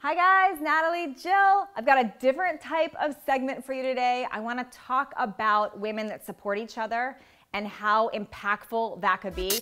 Hi guys, Natalie, Jill. I've got a different type of segment for you today. I want to talk about women that support each other and how impactful that could be.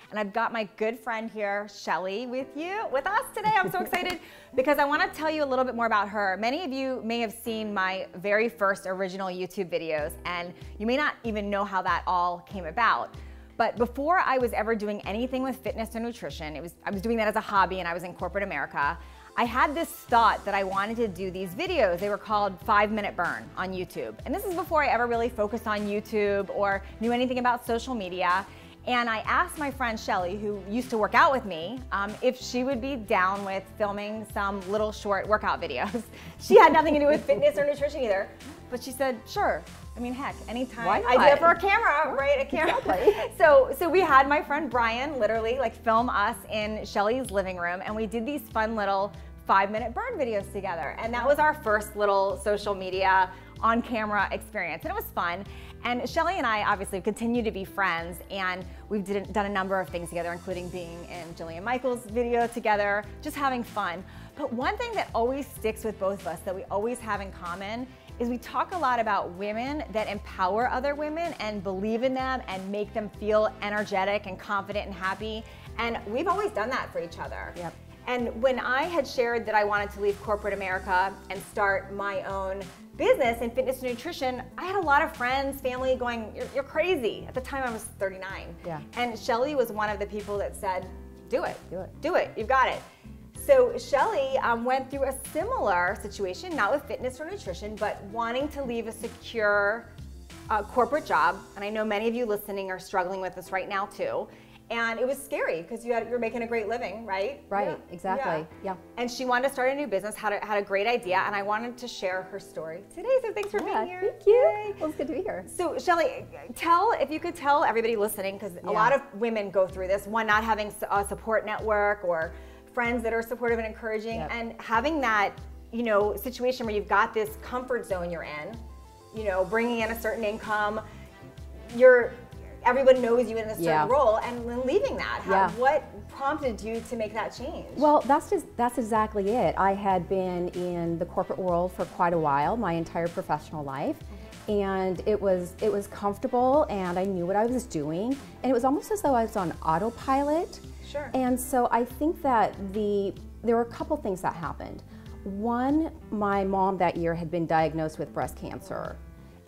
And I've got my good friend here, Shelli, with us today. I'm so excited because I want to tell you a little bit more about her. Many of you may have seen my very first original YouTube videos, and you may not even know how that all came about. But before I was ever doing anything with fitness or nutrition, I was doing that as a hobby and I was in corporate America, I had this thought that I wanted to do these videos. They were called 5-Minute Burn on YouTube. And this is before I ever really focused on YouTube or knew anything about social media. And I asked my friend Shelli, who used to work out with me, if she would be down with filming some little short workout videos. She had nothing to do with fitness or nutrition either, but she said, sure. I mean, heck, anytime. Why not? I did it for a camera, right? A camera. Exactly. So we had my friend Brian literally like film us in Shelli's living room, and we did these fun little 5-minute burn videos together. And that was our first little social media on camera experience, and it was fun. And Shelli and I obviously continue to be friends, and we've done a number of things together, including being in Jillian Michaels' video together, just having fun. But one thing that always sticks with both of us, that we always have in common, is we talk a lot about women that empower other women and believe in them and make them feel energetic and confident and happy. And we've always done that for each other. Yep. And when I had shared that I wanted to leave corporate America and start my own business in fitness and nutrition, I had a lot of friends, family going, you're crazy. At the time I was 39. Yeah. And Shelli was one of the people that said, do it, Do it. do it, you've got it. So Shelli went through a similar situation, not with fitness or nutrition, but wanting to leave a secure corporate job. And I know many of you listening are struggling with this right now too. And it was scary because you're making a great living, right? Right, Yeah. exactly, yeah. And she wanted to start a new business, had a great idea, and I wanted to share her story today, so thanks for being here. Thank you. Yay. Well, it's good to be here. So Shelli, if you could tell everybody listening, because a lot of women go through this, one, not having a support network or friends that are supportive and encouraging, and having that, situation where you've got this comfort zone you're in, bringing in a certain income, everyone knows you in a certain role, and then leaving that. What prompted you to make that change? Well, that's exactly it. I had been in the corporate world for quite a while, my entire professional life, and it was comfortable, and I knew what I was doing, and it was almost as though I was on autopilot. Sure. And so I think that there were a couple things that happened. One, my mom that year had been diagnosed with breast cancer.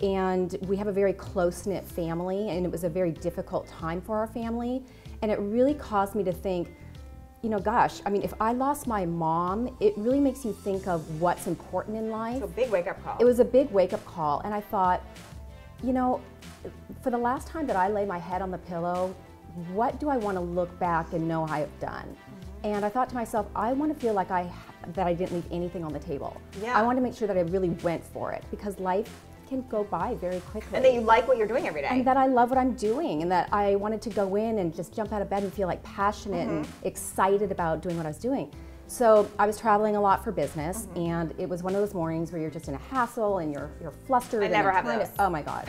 And we have a very close-knit family, and it was a very difficult time for our family. And it really caused me to think, gosh, I mean, if I lost my mom, it really makes you think of what's important in life. So a big wake-up call. It was a big wake-up call, and I thought, for the last time that I lay my head on the pillow, what do I want to look back and know I have done? And I thought to myself, I want to feel like that I didn't leave anything on the table. Yeah. I want to make sure that I really went for it, because life can go by very quickly. And that you like what you're doing every day. And that I love what I'm doing, and that I wanted to go in and just jump out of bed and feel like passionate and excited about doing what I was doing. So I was traveling a lot for business, and it was one of those mornings where you're just in a hassle and you're flustered. I never have those. Oh my God.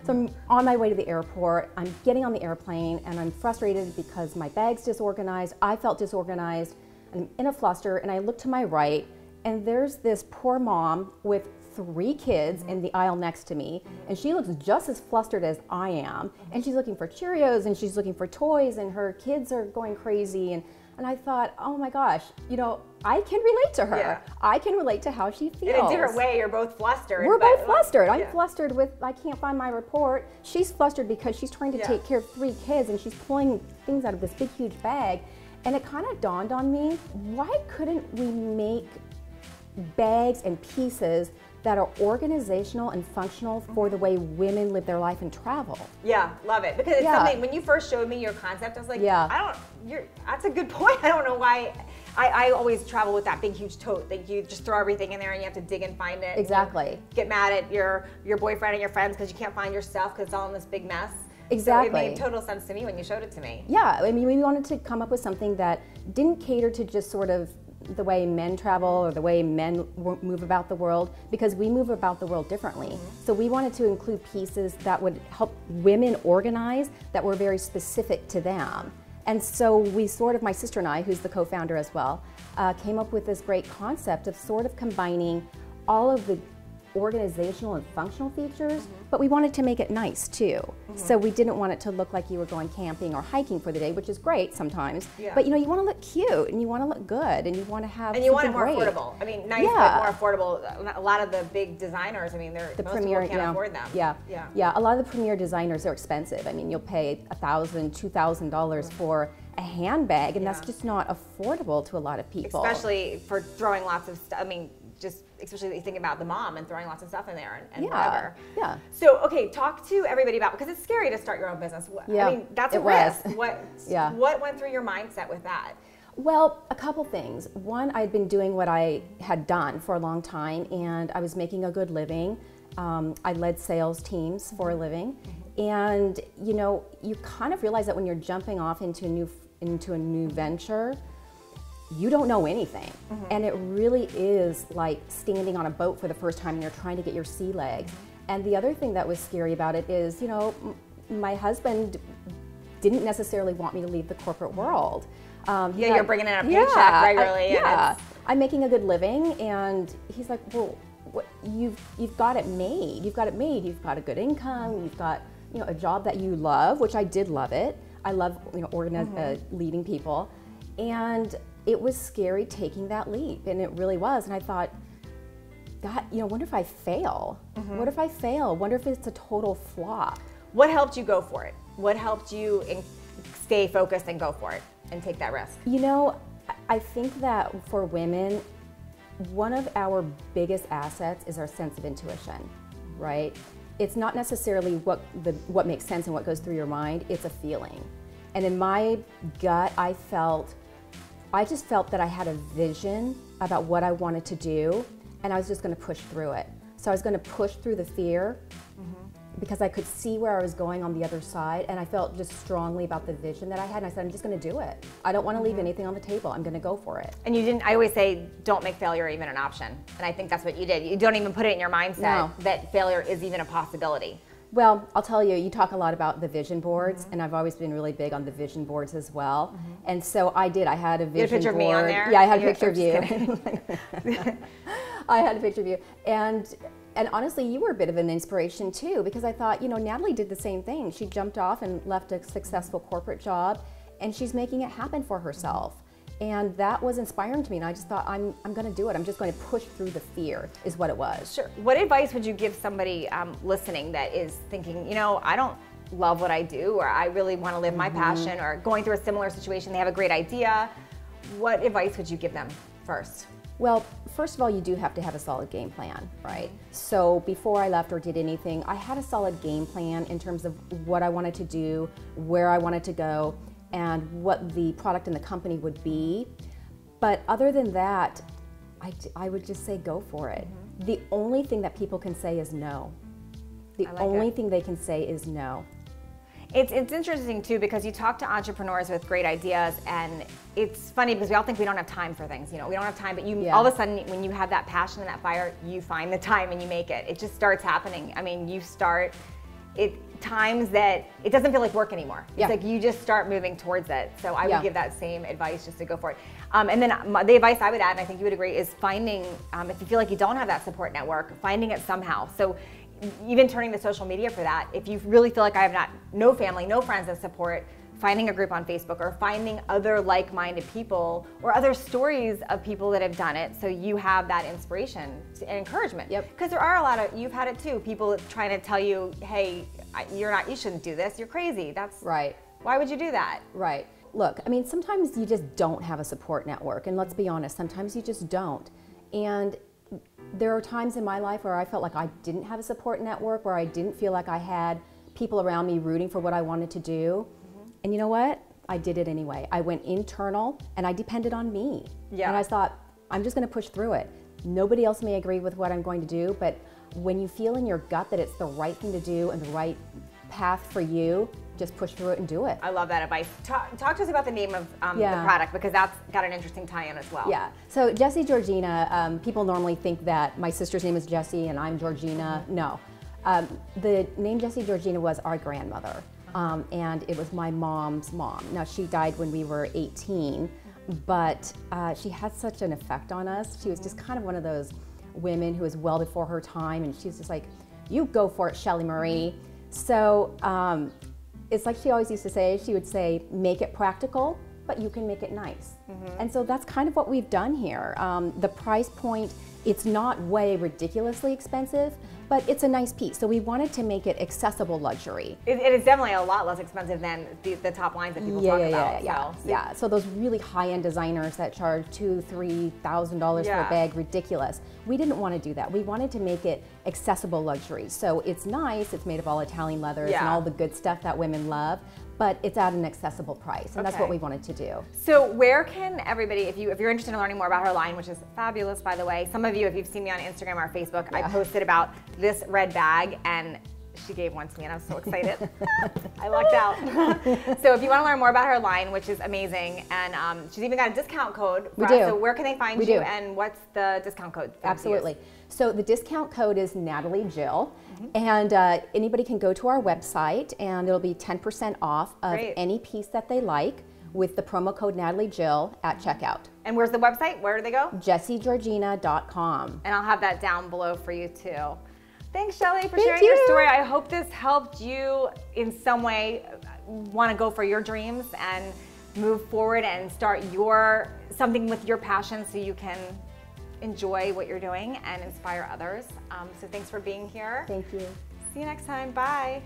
So I'm on my way to the airport, I'm getting on the airplane, and I'm frustrated because my bag's disorganized, I felt disorganized, I'm in a fluster, and I look to my right, and there's this poor mom with 3 kids in the aisle next to me, and she looks just as flustered as I am, and she's looking for Cheerios, and she's looking for toys, and her kids are going crazy, and I thought, oh my gosh, I can relate to her. Yeah. I can relate to how she feels. In a different way, you're both flustered. We're both flustered. I'm flustered with, I can't find my report. She's flustered because she's trying to take care of 3 kids, and she's pulling things out of this big, huge bag. And it kind of dawned on me, why couldn't we make bags and pieces that are organizational and functional for the way women live their life and travel? Yeah, love it. Because it's something, when you first showed me your concept, I was like, that's a good point. I don't know why. I always travel with that big, huge tote that you just throw everything in there and you have to dig and find it. Exactly. Get mad at your boyfriend and your friends because you can't find your stuff because it's all in this big mess. Exactly. So it made total sense to me when you showed it to me. Yeah, I mean, we wanted to come up with something that didn't cater to just sort of the way men travel or the way men move about the world, because we move about the world differently. So we wanted to include pieces that would help women organize, that were very specific to them. And so we sort of, my sister and I, who's the co-founder as well, came up with this great concept of sort of combining all of the organizational and functional features, but we wanted to make it nice too. So we didn't want it to look like you were going camping or hiking for the day, which is great sometimes. But you know, you want to look cute and you want to look good and you want to have and you want it more great. affordable. I mean, nice but more affordable. A lot of the big designers, I mean, most premier, people can't afford them. Yeah. A lot of the premier designers are expensive. I mean, you'll pay $1,000, $2,000 for a handbag, and that's just not affordable to a lot of people. Especially for throwing lots of stuff. I mean, just especially thinking about the mom and throwing lots of stuff in there and whatever. So, okay, talk to everybody about, because it's scary to start your own business. I mean, that's a risk. What went through your mindset with that? Well, a couple things. One, I'd been doing what I had done for a long time, and I was making a good living. I led sales teams for a living. And, you know, you kind of realize that when you're jumping off into a new venture, you don't know anything. And it really is like standing on a boat for the first time and you're trying to get your sea legs. And the other thing that was scary about it is, you know, my husband didn't necessarily want me to leave the corporate world. You're bringing in a paycheck regularly. I'm making a good living, and he's like, well, you've got it made. You've got it made. You've got a good income. You've got, you know, a job that you love, which I did love it. I love, you know, leading people. And it was scary taking that leap, and it really was. And I thought, God, you know, wonder if I fail? What if I fail? Wonder if it's a total flop? What helped you go for it? What helped you stay focused and go for it and take that risk? You know, I think that for women, one of our biggest assets is our sense of intuition, right? It's not necessarily what makes sense and what goes through your mind, it's a feeling. And in my gut, I just felt that I had a vision about what I wanted to do, and I was just going to push through it. So I was going to push through the fear because I could see where I was going on the other side, and I felt just strongly about the vision that I had, and I said, I'm just going to do it. I don't want to leave anything on the table. I'm going to go for it. And you didn't, I always say, don't make failure even an option. And I think that's what you did. You don't even put it in your mindset that failure is even a possibility. Well, I'll tell you, you talk a lot about the vision boards, and I've always been really big on the vision boards as well. And so I did. I had a vision board. You had a picture of me on there? Yeah, I had a picture of you. I had a picture of you. And honestly, you were a bit of an inspiration too, because I thought, you know, Natalie did the same thing. She jumped off and left a successful corporate job, and she's making it happen for herself. And that was inspiring to me, and I just thought, I'm going to do it. I'm just going to push through the fear, is what it was. Sure. What advice would you give somebody listening that is thinking, you know, I don't love what I do, or I really want to live my passion, or going through a similar situation, they have a great idea. What advice would you give them first? Well, first of all, you do have to have a solid game plan, right? So before I left or did anything, I had a solid game plan in terms of what I wanted to do, where I wanted to go, and what the product and the company would be. But other than that, I would just say go for it. The only thing that people can say is no. The only thing they can say is no. It's interesting too, because you talk to entrepreneurs with great ideas, and it's funny because we all think we don't have time for things. You know, we don't have time, but all of a sudden, when you have that passion and that fire, you find the time and you make it. It just starts happening. I mean, you start times that it doesn't feel like work anymore. It's like you just start moving towards it. So I would give that same advice, just to go for it. And then the advice I would add, and I think you would agree, is finding, if you feel like you don't have that support network, finding it somehow. So even turning to social media for that. If you really feel like I have no family, no friends that support, finding a group on Facebook, or finding other like-minded people or other stories of people that have done it, so you have that inspiration and encouragement. Because there are a lot of, you've had it too, people trying to tell you, hey, you shouldn't do this, you're crazy. That's right. Why would you do that? Right. Look, I mean, sometimes you just don't have a support network, and let's be honest, sometimes you just don't. And there are times in my life where I felt like I didn't have a support network, where I didn't feel like I had people around me rooting for what I wanted to do. And you know what? I did it anyway. I went internal, and I depended on me. And I thought, I'm just going to push through it. Nobody else may agree with what I'm going to do, but when you feel in your gut that it's the right thing to do and the right path for you, just push through it and do it. I love that advice. Talk to us about the name of the product, because that's got an interesting tie-in as well. So Jessie Georgina, people normally think that my sister's name is Jessie and I'm Georgina. No. The name Jessie Georgina was our grandmother. and it was my mom's mom. Now, she died when we were 18, but she had such an effect on us. She was just kind of one of those women who was well before her time, and she's just like, you go for it, Shelli Marie. So it's like she always used to say, she would say, make it practical, but you can make it nice. And so that's kind of what we've done here. The price point, it's not way ridiculously expensive, but it's a nice piece. So we wanted to make it accessible luxury. It is definitely a lot less expensive than the top lines that people talk about. Yeah. So those really high-end designers that charge $2,000, $3,000 for a bag, ridiculous. We didn't want to do that. We wanted to make it accessible luxury. So it's nice, it's made of all Italian leathers and all the good stuff that women love, but it's at an accessible price, and that's what we wanted to do. So where can everybody, if you're interested in learning more about her line, which is fabulous, by the way, some of you, if you've seen me on Instagram or Facebook, I posted about this red bag, and she gave one to me, and I was so excited. I lucked out. So if you want to learn more about her line, which is amazing, and she's even got a discount code for us. So where can they find you, and what's the discount code? Absolutely. So the discount code is Natalie Jill, and anybody can go to our website, and it'll be 10% off of any piece that they like with the promo code Natalie Jill at checkout. And where's the website? Where do they go? JessieGeorgina.com. And I'll have that down below for you too. Thanks, Shelli, for sharing your story. I hope this helped you in some way want to go for your dreams and move forward and start something with your passion so you can enjoy what you're doing and inspire others. So thanks for being here. Thank you. See you next time. Bye.